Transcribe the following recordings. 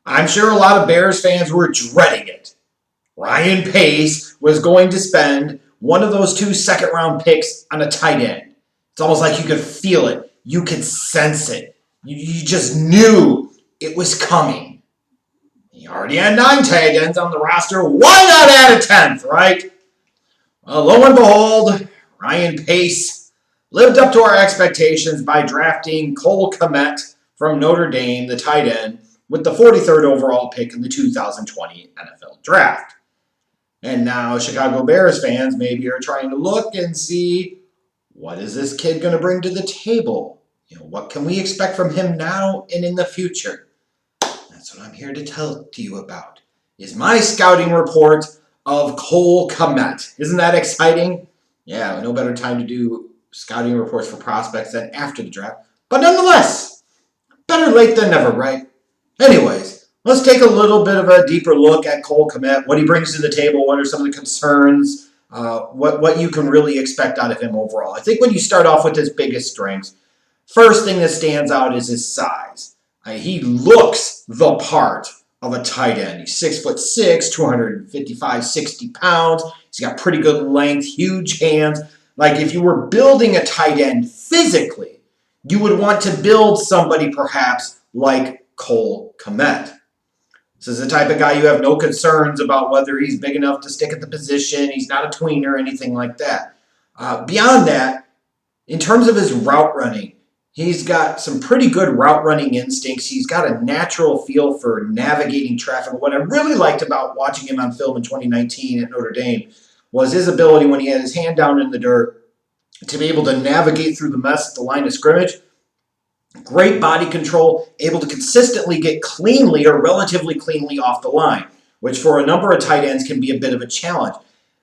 I'm sure a lot of Bears fans were dreading it. Ryan Pace was going to spend one of those 2 second-round picks on a tight end. It's almost like you could feel it. You could sense it. You just knew it was coming. He already had 9 tight ends on the roster. Why not add a 10th, right? Well, lo and behold, Ryan Pace lived up to our expectations by drafting Cole Kmet from Notre Dame, the tight end, with the 43rd overall pick in the 2020 NFL Draft. And now Chicago Bears fans maybe are trying to look and see, what is this kid going to bring to the table? What can we expect from him now and in the future? That's what I'm here to tell to you about, is my scouting report of Cole Kmet. Isn't that exciting? Yeah, no better time to do scouting reports for prospects than after the draft. But nonetheless, better late than never, right? Anyways, let's take a little bit of a deeper look at Cole Kmet, what he brings to the table, what are some of the concerns, what you can really expect out of him overall. I think when you start off with his biggest strengths, first thing that stands out is his size. He looks the part of a tight end. He's 6'6", 255, 60 pounds. He's got pretty good length, huge hands. Like if you were building a tight end physically, you would want to build somebody perhaps like Cole Kmet. This is the type of guy you have no concerns about whether he's big enough to stick at the position. He's not a tweener or anything like that. Beyond that, in terms of his route running, he's got some pretty good route running instincts. He's got a natural feel for navigating traffic. What I really liked about watching him on film in 2019 at Notre Dame was his ability when he had his hand down in the dirt to be able to navigate through the mess at the line of scrimmage. Great body control, able to consistently get cleanly or relatively cleanly off the line, which for a number of tight ends can be a bit of a challenge.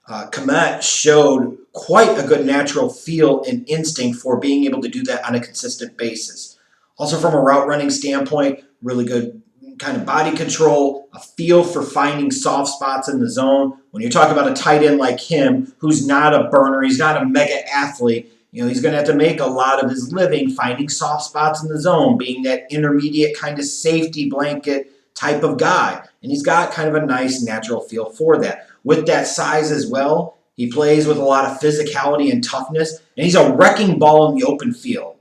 Kmet showed quite a good natural feel and instinct for being able to do that on a consistent basis. Also from a route running standpoint, really good kind of body control, a feel for finding soft spots in the zone. When you talk about a tight end like him, who's not a burner, he's not a mega athlete, he's going to have to make a lot of his living finding soft spots in the zone, being that intermediate kind of safety blanket type of guy. And he's got kind of a nice natural feel for that. With that size as well, he plays with a lot of physicality and toughness, and he's a wrecking ball in the open field.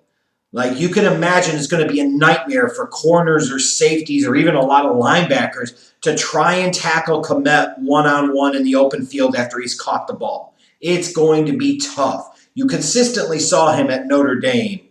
Like you can imagine it's going to be a nightmare for corners or safeties or even a lot of linebackers to try and tackle Kmet one-on-one in the open field after he's caught the ball. It's going to be tough. You consistently saw him at Notre Dame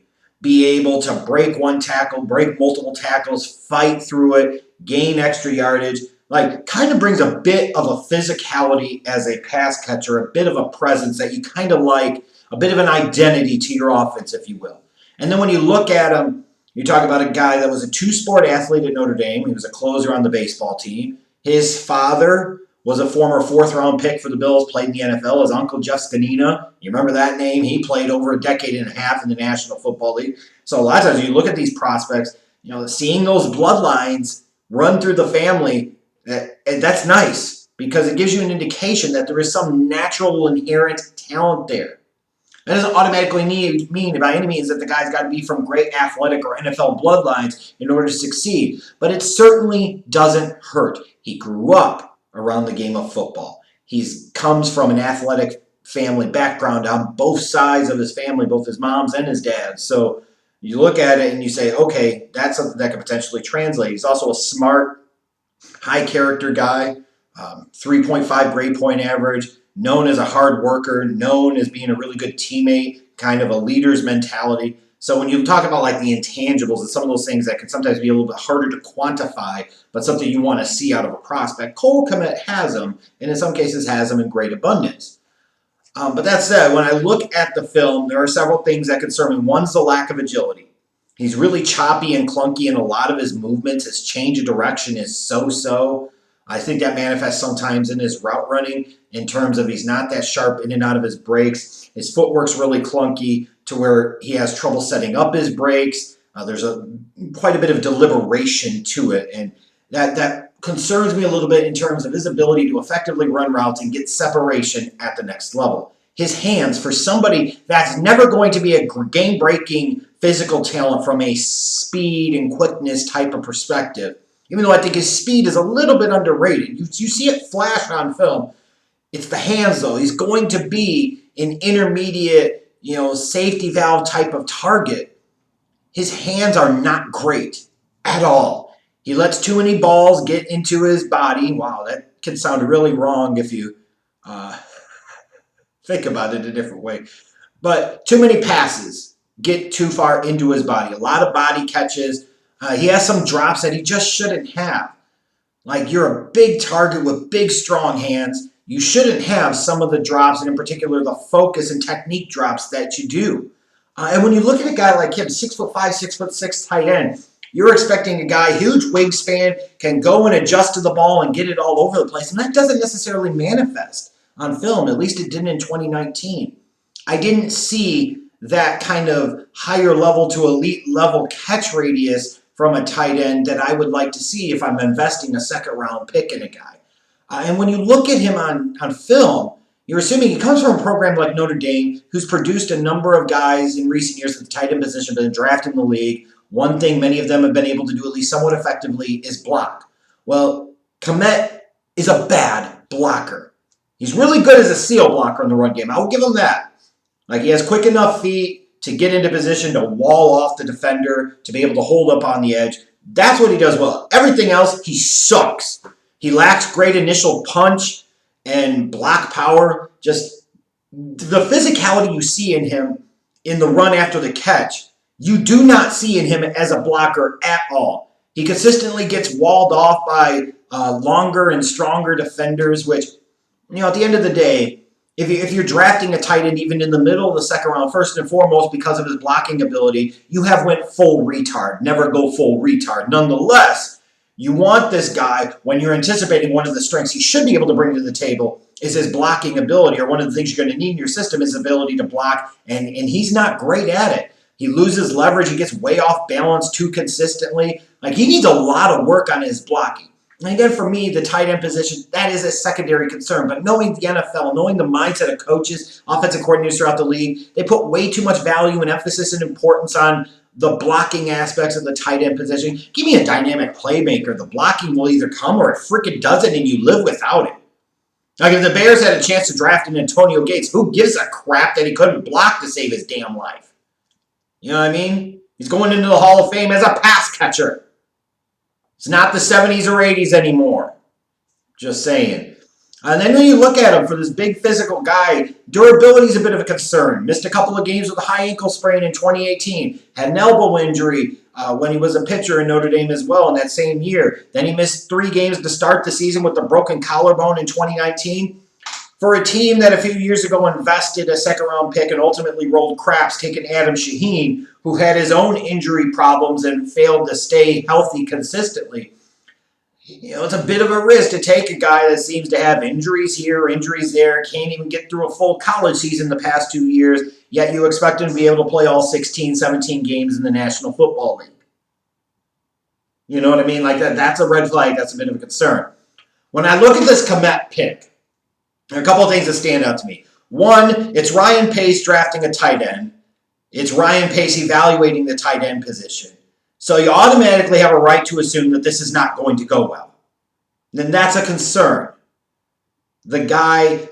be able to break one tackle, break multiple tackles, fight through it, gain extra yardage. Like, kind of brings a bit of a physicality as a pass catcher, a bit of a presence that you kind of like, a bit of an identity to your offense, if you will. And then when you look at him, you talk about a guy that was a 2-sport athlete at Notre Dame. He was a closer on the baseball team. His father was a former 4th-round pick for the Bills, played in the NFL. His uncle, Jeff Scanina, you remember that name? He played over a decade and a half in the National Football League. So a lot of times you look at these prospects, seeing those bloodlines run through the family, that's nice because it gives you an indication that there is some natural inherent talent there. That doesn't automatically mean by any means that the guy's got to be from great athletic or NFL bloodlines in order to succeed, but it certainly doesn't hurt. He grew up around the game of football. He comes from an athletic family background on both sides of his family, both his mom's and his dad's. So you look at it and you say, okay, that's something that could potentially translate. He's also a smart, high-character guy, 3.5 grade point average, known as a hard worker, known as being a really good teammate, kind of a leader's mentality. So when you talk about like the intangibles and some of those things that can sometimes be a little bit harder to quantify, but something you want to see out of a prospect, Cole Kmet has them, and in some cases has them in great abundance. But that said, when I look at the film, there are several things that concern me. One's the lack of agility. He's really choppy and clunky in a lot of his movements. His change of direction is so-so. I think that manifests sometimes in his route running in terms of he's not that sharp in and out of his breaks. His footwork's really clunky to where he has trouble setting up his breaks. There's quite a bit of deliberation to it, and that concerns me a little bit in terms of his ability to effectively run routes and get separation at the next level. His hands, for somebody that's never going to be a game-breaking physical talent from a speed and quickness type of perspective, Even though I think his speed is a little bit underrated. You see it flash on film. It's the hands, though. He's going to be an intermediate, safety valve type of target. His hands are not great at all. He lets too many balls get into his body. Wow, that can sound really wrong if you think about it a different way. But too many passes get too far into his body. A lot of body catches. He has some drops that he just shouldn't have. Like, you're a big target with big, strong hands. You shouldn't have some of the drops, and in particular the focus and technique drops that you do. And when you look at a guy like him, 6'5", 6'6" tight end, you're expecting a guy, huge wingspan, can go and adjust to the ball and get it all over the place. And that doesn't necessarily manifest on film. At least it didn't in 2019. I didn't see that kind of higher level to elite level catch radius from a tight end that I would like to see if I'm investing a second round pick in a guy. And when you look at him on film, you're assuming he comes from a program like Notre Dame, who's produced a number of guys in recent years at the tight end position, been drafted in the league. One thing many of them have been able to do at least somewhat effectively is block. Well, Kmet is a bad blocker. He's really good as a seal blocker in the run game. I will give him that. Like, he has quick enough feet to get into position to wall off the defender, to be able to hold up on the edge. That's what he does well. Everything else, he sucks. He lacks great initial punch and block power. Just the physicality you see in him in the run after the catch, you do not see in him as a blocker at all. He consistently gets walled off by longer and stronger defenders, which, at the end of the day, if you're drafting a tight end even in the middle of the second round, first and foremost, because of his blocking ability, you have went full retard. Never go full retard. Nonetheless, you want this guy, when you're anticipating one of the strengths he should be able to bring to the table is his blocking ability, or one of the things you're going to need in your system is his ability to block, and he's not great at it. He loses leverage. He gets way off balance too consistently. Like, he needs a lot of work on his blocking. And again, for me, the tight end position, that is a secondary concern. But knowing the NFL, knowing the mindset of coaches, offensive coordinators throughout the league, they put way too much value and emphasis and importance on the blocking aspects of the tight end position. Give me a dynamic playmaker. The blocking will either come or it freaking doesn't, and you live without it. Like, if the Bears had a chance to draft an Antonio Gates, who gives a crap that he couldn't block to save his damn life? You know what I mean? He's going into the Hall of Fame as a pass catcher. It's not the 70s or 80s anymore. Just saying. And then when you look at him, for this big physical guy, durability is a bit of a concern. Missed a couple of games with a high ankle sprain in 2018. Had an elbow injury when he was a pitcher in Notre Dame as well in that same year. Then he missed 3 games to start the season with a broken collarbone in 2019. For a team that a few years ago invested a second-round pick and ultimately rolled craps, taking Adam Shaheen, who had his own injury problems and failed to stay healthy consistently. It's a bit of a risk to take a guy that seems to have injuries here, injuries there, can't even get through a full college season the past 2 years, yet you expect him to be able to play all 16, 17 games in the National Football League. You know what I mean? Like, that's a red flag. That's a bit of a concern. When I look at this Kmet pick, there are a couple of things that stand out to me. One, it's Ryan Pace drafting a tight end. It's Ryan Pace evaluating the tight end position. So you automatically have a right to assume that this is not going to go well. Then that's a concern. The guy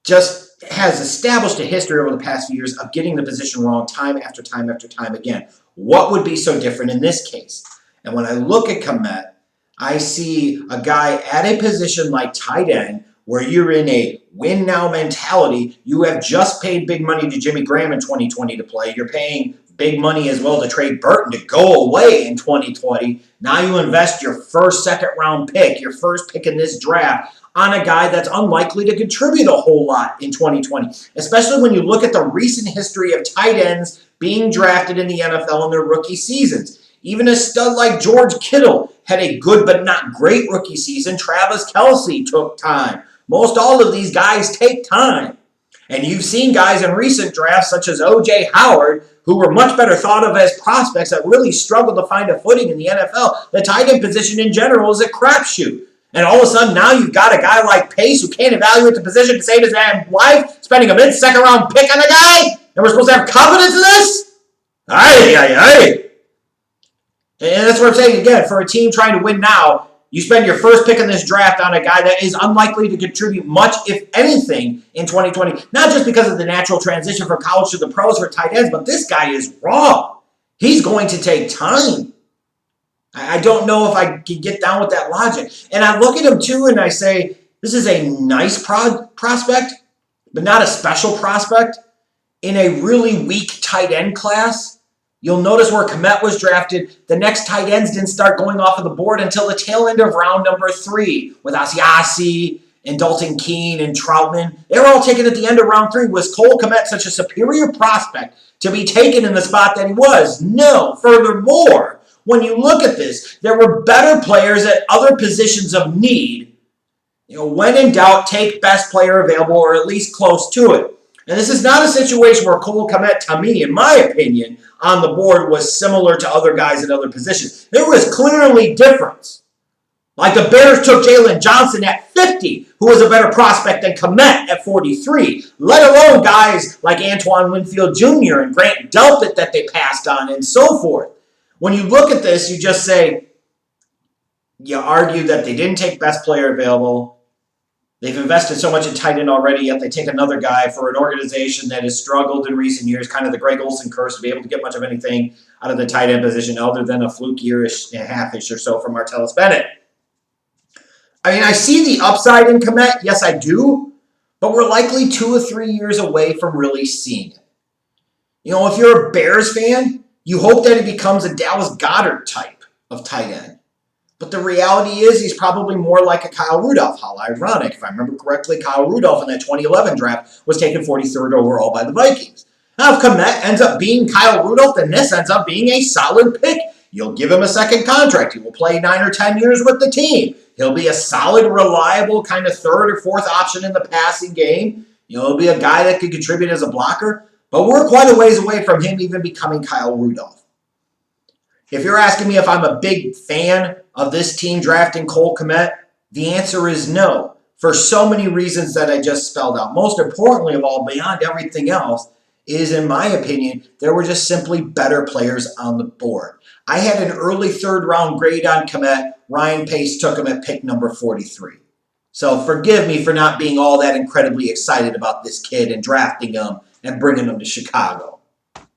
just has established a history over the past few years of getting the position wrong time after time after time again. What would be so different in this case? And when I look at Kmet, I see a guy at a position like tight end where you're in a win-now mentality. You have just paid big money to Jimmy Graham in 2020 to play. You're paying big money as well to Trey Burton to go away in 2020. Now you invest your first second-round pick, your first pick in this draft, on a guy that's unlikely to contribute a whole lot in 2020, especially when you look at the recent history of tight ends being drafted in the NFL in their rookie seasons. Even a stud like George Kittle had a good but not great rookie season. Travis Kelce took time. Most all of these guys take time. And you've seen guys in recent drafts such as O.J. Howard, who were much better thought of as prospects that really struggled to find a footing in the NFL. The tight end position in general is a crapshoot. And all of a sudden now you've got a guy like Pace who can't evaluate the position to save his damn life, spending a mid-second round pick on a guy, and we're supposed to have confidence in this? Aye. And that's what I'm saying again. For a team trying to win now, you spend your first pick in this draft on a guy that is unlikely to contribute much, if anything, in 2020. Not just because of the natural transition from college to the pros for tight ends, but this guy is raw. He's going to take time. I don't know if I can get down with that logic. And I look at him too and I say, this is a nice prospect, but not a special prospect in a really weak tight end class. You'll notice where Kmet was drafted, the next tight ends didn't start going off of the board until the tail end of round number 3 with Asiasi and Dalton Keene and Troutman. They were all taken at the end of round 3. Was Cole Kmet such a superior prospect to be taken in the spot that he was? No. Furthermore, when you look at this, there were better players at other positions of need. When in doubt, take best player available or at least close to it. And this is not a situation where Cole Kmet, to me, in my opinion, on the board was similar to other guys at other positions. There was clearly difference. Like the Bears took Jalen Johnson at 50, who was a better prospect than Kmet at 43, let alone guys like Antoine Winfield Jr. and Grant Delpit that they passed on and so forth. When you look at this, you just say, you argue that they didn't take best player available. They've invested so much in tight end already, yet they take another guy for an organization that has struggled in recent years, kind of the Greg Olsen curse, to be able to get much of anything out of the tight end position other than a fluke year-ish and a half-ish or so from Martellus Bennett. I mean, I see the upside in Kmet. Yes, I do. But we're likely 2 or 3 years away from really seeing it. If you're a Bears fan, you hope that he becomes a Dallas Goedert type of tight end. But the reality is he's probably more like a Kyle Rudolph. How ironic. If I remember correctly, Kyle Rudolph in that 2011 draft was taken 43rd overall by the Vikings. Now, if Kmet ends up being Kyle Rudolph, then this ends up being a solid pick. You'll give him a second contract. He will play 9 or 10 years with the team. He'll be a solid, reliable kind of 3rd or 4th option in the passing game. He'll be a guy that could contribute as a blocker. But we're quite a ways away from him even becoming Kyle Rudolph. If you're asking me if I'm a big fan of this team drafting Cole Kmet, the answer is no, for so many reasons that I just spelled out. Most importantly of all, beyond everything else, is, in my opinion, there were just simply better players on the board. I had an early 3rd round grade on Kmet. Ryan Pace took him at pick number 43. So forgive me for not being all that incredibly excited about this kid and drafting him and bringing him to Chicago.